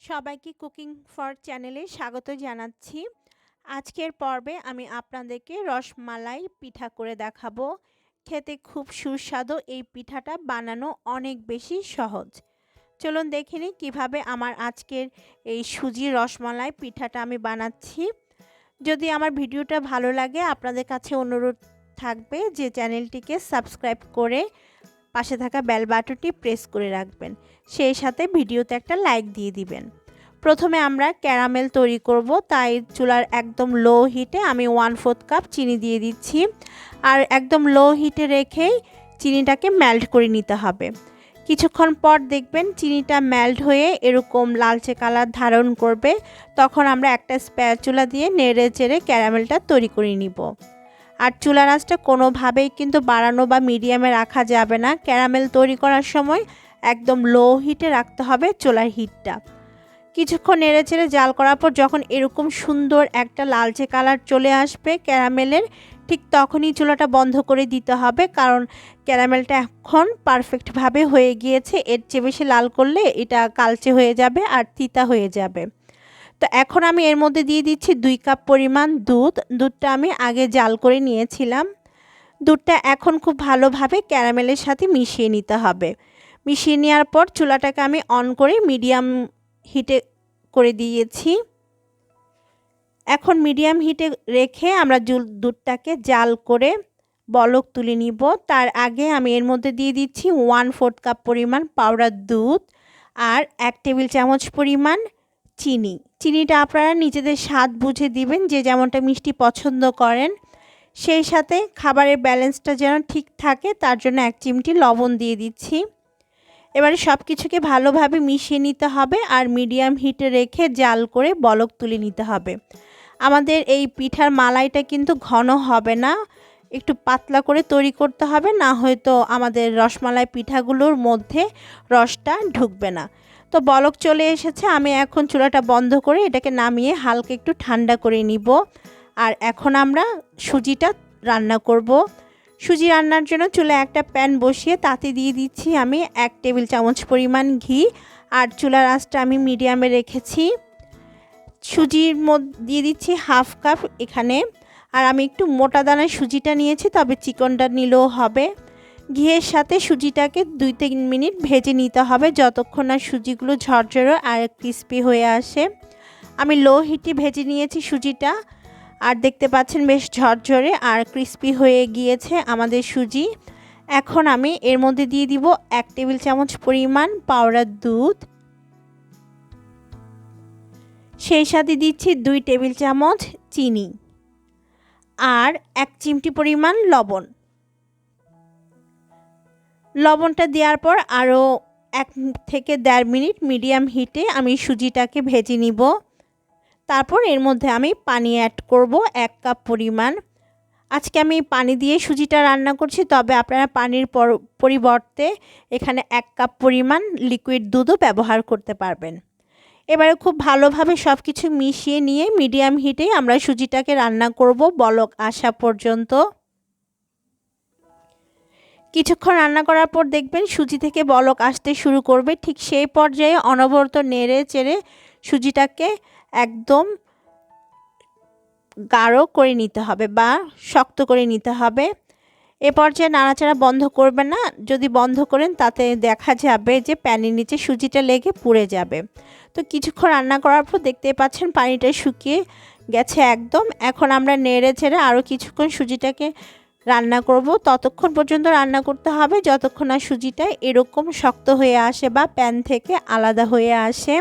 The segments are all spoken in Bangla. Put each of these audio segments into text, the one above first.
সবাইকে কুকিং ফর চ্যানেলে স্বাগত জানাচ্ছি। আজকের পর্বে আমি আপনাদেরকে রসমালাই পিঠা করে দেখাবো। খেতে খুব সুস্বাদু এই পিঠাটা বানানো অনেক বেশি সহজ। চলুন দেখে নিই কীভাবে আমার আজকের এই সুজি রসমালাই পিঠাটা আমি বানাচ্ছি। যদি আমার ভিডিওটা ভালো লাগে আপনাদের কাছে অনুরোধ থাকবে যে চ্যানেলটিকে সাবস্ক্রাইব করে পাশে থাকা বেল বাটনটি প্রেস করে রাখবেন, সেই সাথে ভিডিওতে একটা লাইক দিয়ে দিবেন। প্রথমে আমরা ক্যারামেল তৈরি করব, তাই চুলার একদম লো হিটে আমি 1/4 কাপ চিনি দিয়ে দিচ্ছি। আর একদম লো হিটে রেখেই চিনিটাকে মেল্ট করে নিতে হবে। কিছুক্ষণ পর দেখবেন চিনিটা মেল্ট হয়ে এরকম লালচে কালার ধারণ করবে, তখন আমরা একটা স্প্যাচুলা দিয়ে নেড়ে চেড়ে ক্যারামেলটা তৈরি করে নিব। আর চুলার আঁচটা কোনোভাবেই কিন্তু বাড়ানো বা মিডিয়ামে রাখা যাবে না। ক্যারামেল তৈরি করার সময় একদম লো হিটে রাখতে হবে চুলার হিটটা। কিছুক্ষণ নেড়ে চেড়ে জাল করার পর যখন এরকম সুন্দর একটা লালচে কালার চলে আসবে ক্যারামেলের, ঠিক তখনই চুলাটা বন্ধ করে দিতে হবে, কারণ ক্যারামেলটা এখন পারফেক্টভাবে হয়ে গিয়েছে। এর চেয়ে বেশি লাল করলে এটা কালচে হয়ে যাবে আর তিতা হয়ে যাবে। তো এখন আমি এর মধ্যে দিয়ে দিচ্ছি 2 কাপ পরিমাণ দুধ। দুধটা আমি আগে জাল করে নিয়েছিলাম। দুধটা এখন খুব ভালোভাবে ক্যারামেলের সাথে মিশিয়ে নিতে হবে। মিশিয়ে নেওয়ার পর চুলাটাকে আমি অন করে মিডিয়াম হিটে করে দিয়েছি। এখন মিডিয়াম হিটে রেখে আমরা দুধটাকে জাল করে বলক তুলে নিব। তার আগে আমি এর মধ্যে দিয়ে দিচ্ছি 1/4 কাপ পরিমাণ পাউডার দুধ আর 1 টেবিল চামচ পরিমাণ চিনি। চিনিটা আপনারা নিজেদের স্বাদ বুঝে দিবেন, যে যেমনটা মিষ্টি পছন্দ করেন। সেই সাথে খাবারের ব্যালেন্সটা যেন ঠিক থাকে তার জন্য 1 চিমটি লবণ দিয়ে দিচ্ছি। এবারে সব কিছুকে ভালোভাবে মিশিয়ে নিতে হবে আর মিডিয়াম হিটে রেখে জাল করে বলক তুলে নিতে হবে। আমাদের এই পিঠার মালাইটা কিন্তু ঘন হবে না, একটু পাতলা করে তৈরি করতে হবে, না হয়তো আমাদের রসমালাই পিঠাগুলোর মধ্যে রসটা ঢুকবে না। তো বলক চলে এসেছে, আমি এখন চুলাটা বন্ধ করে এটাকে নামিয়ে হালকা একটু ঠান্ডা করে নিব। আর এখন আমরা সুজিটা রান্না করব। সুজি রান্নার জন্য চুলায় একটা প্যান বসিয়ে তাতে দিয়ে দিচ্ছি আমি 1 টেবিল চামচ পরিমাণ ঘি। আর চুলার আঁচটা আমি মিডিয়ামে রেখেছি। সুজির মধ্যে দিয়ে দিচ্ছি 1/2 কাপ এখানে। আর আমি একটু মোটা দানার সুজিটা নিয়েছি, তবে চিকনটা নিলেও হবে। ঘিয়ের সাথে সুজিটাকে 2-3 মিনিট ভেজে নিতে হবে, যতক্ষণ না সুজিগুলো ঝরঝরে আর ক্রিস্পি হয়ে আসে। আমি লো হিটে ভেজে নিয়েছি সুজিটা, আর দেখতে পাচ্ছেন বেশ ঝরঝরে আর ক্রিস্পি হয়ে গিয়েছে আমাদের সুজি। এখন আমি এর মধ্যে দিয়ে দিব 1 টেবিল চামচ পরিমাণ পাউডার দুধ, সেই সাথে দিচ্ছি 2 টেবিল চামচ চিনি আর 1 চিমটি পরিমাণ লবণ। লবণটা দেওয়ার পর আরও 1 থেকে 1.5 মিনিট মিডিয়াম হিটে আমি সুজিটাকে ভেজে নিব। তারপর এর মধ্যে আমি পানি অ্যাড করব 1 কাপ পরিমাণ। আজকে আমি পানি দিয়ে সুজিটা রান্না করছি, তবে আপনারা পানির পরিবর্তে এখানে 1 কাপ পরিমাণ লিকুইড দুধও ব্যবহার করতে পারবেন। এবারে খুব ভালোভাবে সব কিছু মিশিয়ে নিয়ে মিডিয়াম হিটেই আমরা সুজিটাকে রান্না করব বলক আসা পর্যন্ত। কিছুক্ষণ রান্না করার পর দেখবেন সুজি থেকে বলক আসতে শুরু করবে। ঠিক সেই পর্যায়ে অনবরত নেড়ে চেড়ে সুজিটাকে একদম গাঢ় করে নিতে হবে বা শক্ত করে নিতে হবে। এ পর্যায়ে নাড়াচাড়া বন্ধ করবেন না, যদি বন্ধ করেন তাতে দেখা যাবে যে প্যানের নিচে সুজিটা লেগে পুড়ে যাবে। তো কিছুক্ষণ রান্না করার পর দেখতে পাচ্ছেন পানিটা শুকিয়ে গেছে একদম। এখন আমরা নেড়ে চেড়ে আরও কিছুক্ষণ সুজিটাকে রান্না করব। ততক্ষণ পর্যন্ত রান্না করতে হবে যতক্ষণ না সুজিটা এরকম শক্ত হয়ে আসে বা প্যান থেকে আলাদা হয়ে আসে।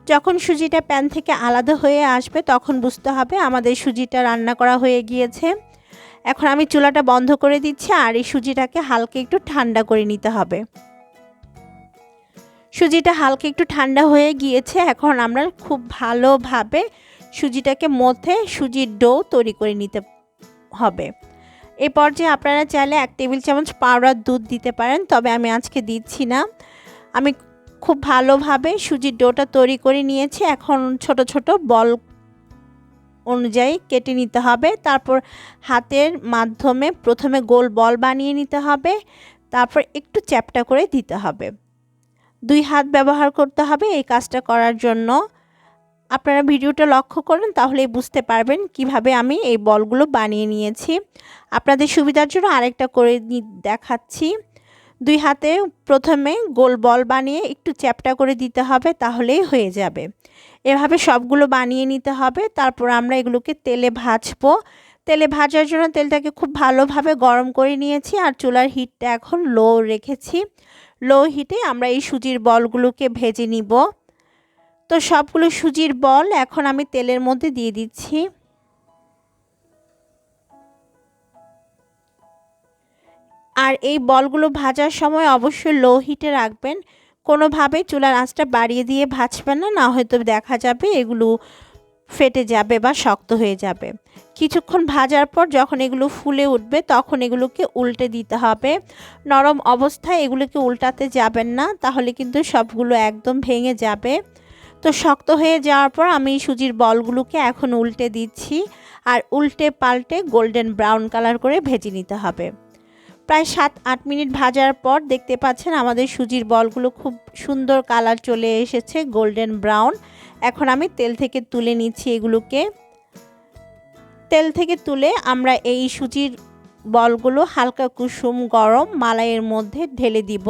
যখন সুজিটা প্যান থেকে আলাদা হয়ে আসবে তখন বুঝতে হবে আমাদের সুজিটা রান্না করা হয়ে গিয়েছে। এখন আমি চুলাটা বন্ধ করে দিচ্ছি আর এই সুজিটাকে হালকা একটু ঠান্ডা করে নিতে হবে। সুজিটা হালকা একটু ঠান্ডা হয়ে গিয়েছে। এখন আমরা খুব ভালোভাবে সুজিটাকে মধ্যে সুজির ডো তৈরি করে নিতে হবে। এই পর্যায়ে আপনারা চাইলে 1 টেবিল চামচ পাউডার দুধ দিতে পারেন, তবে আমি আজকে দিচ্ছি না। আমি খুব ভালোভাবে সুজির ডোটা তৈরি করে নিয়েছি। এখন ছোট ছোট বল অনুযায়ী কেটে নিতে হবে। তারপর হাতের মাধ্যমে প্রথমে গোল বল বানিয়ে নিতে হবে, তারপর একটু চ্যাপ্টা করে দিতে হবে। 2 হাত ব্যবহার করতে হবে এই কাজটা করার জন্য। আপনারা ভিডিওটা লক্ষ্য করুন তাহলেই বুঝতে পারবেন কিভাবে আমি এই বলগুলো বানিয়ে নিয়েছি। আপনাদের সুবিধার জন্য আরেকটা করে দেখাচ্ছি। 2 হাতে প্রথমে গোল বল বানিয়ে একটু চ্যাপ্টা করে দিতে হবে, তাহলেই হয়ে যাবে। এভাবে সবগুলো বানিয়ে নিতে হবে। তারপর আমরা এগুলোকে তেলে ভাজবো। তেলে ভাজার জন্য তেলটাকে খুব ভালোভাবে গরম করে নিয়েছি আর চুলার হিটটা এখন লো রেখেছি। লো হিটে আমরা এই সুজির বলগুলোকে ভেজে নিব। তো সবগুলো সুজির বল এখন আমি তেলের মধ্যে দিয়ে দিচ্ছি। আর এই বলগুলো ভাজার সময় অবশ্যই লো হিটে রাখবেন। কোনোভাবেই চুলার আঁচটা বাড়িয়ে দিয়ে ভাজবেন না, না হয়তো দেখা যাবে এগুলো ফেটে যাবে বা শক্ত হয়ে যাবে। কিছুক্ষণ ভাজার পর যখন এগুলো ফুলে উঠবে তখন এগুলোকে উল্টে দিতে হবে। নরম অবস্থায় এগুলোকে উল্টাতে যাবেন না, তাহলে কিন্তু সবগুলো একদম ভেঙে যাবে। তো শক্ত হয়ে যাওয়ার পর আমি সুজির বলগুলোকে এখন উল্টে দিচ্ছি আর উল্টে পাল্টে গোল্ডেন ব্রাউন কালার করে ভেজে নিতে হবে। প্রায় 7-8 মিনিট ভাজার পর দেখতে পাচ্ছেন আমাদের সুজির বলগুলো খুব সুন্দর কালার চলে এসেছে, গোল্ডেন ব্রাউন। এখন আমি তেল থেকে তুলে নিচ্ছি এগুলোকে। তেল থেকে তুলে আমরা এই সুজির বলগুলো হালকা কুসুম গরম মালাইয়ের মধ্যে ঢেলে দিব।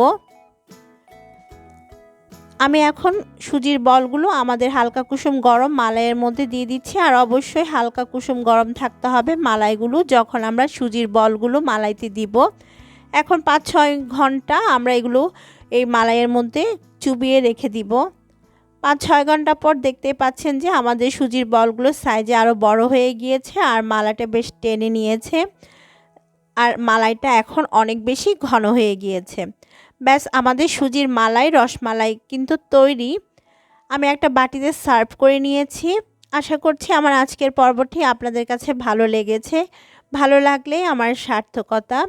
আমি এখন সুজির বলগুলো আমাদের হালকা কুসুম গরম মালাইয়ের মধ্যে দিয়ে দিচ্ছি। আর অবশ্যই হালকা কুসুম গরম থাকতে হবে মালাইগুলো যখন আমরা সুজির বলগুলো মালাইতে দিব। এখন 5-6 ঘন্টা আমরা এগুলো এই মালাইয়ের মধ্যে চুবিয়ে রেখে দিব। 5-6 ঘন্টা পর দেখতে পাচ্ছেন যে আমাদের সুজির বলগুলো সাইজে আরও বড় হয়ে গিয়েছে আর মালাইটা বেশ টেনে নিয়েছে আর মালাইটা এখন অনেক বেশি ঘন হয়ে গিয়েছে। ব্যাস আমাদের সুজির মালাই রসমালাই কিন্তু তৈরি। আমি একটা বাটিতে সার্ভ করে নিয়েছি। আশা করছি আমার আজকের পর্বটি আপনাদের কাছে ভালো লেগেছে। ভালো লাগলেই আমার সার্থকতা।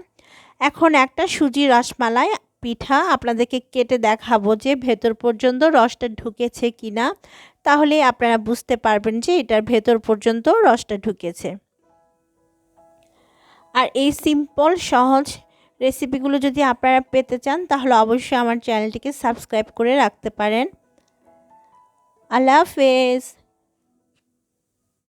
এখন একটা সুজি রসমালাই পিঠা আপনাদেরকে কেটে দেখাবো যে ভেতর পর্যন্ত রসটা ঢুকেছে কিনা, তাহলে আপনারা বুঝতে পারবেন যে এটার ভেতর পর্যন্ত রসটা ঢুকেছে। আর এই সিম্পল সহজ রেসিপিগুলো যদি আপনারা পেতে চান তাহলে অবশ্যই আমার চ্যানেলটিকে সাবস্ক্রাইব করে রাখতে পারেন। আল্লাহ হাফেজ।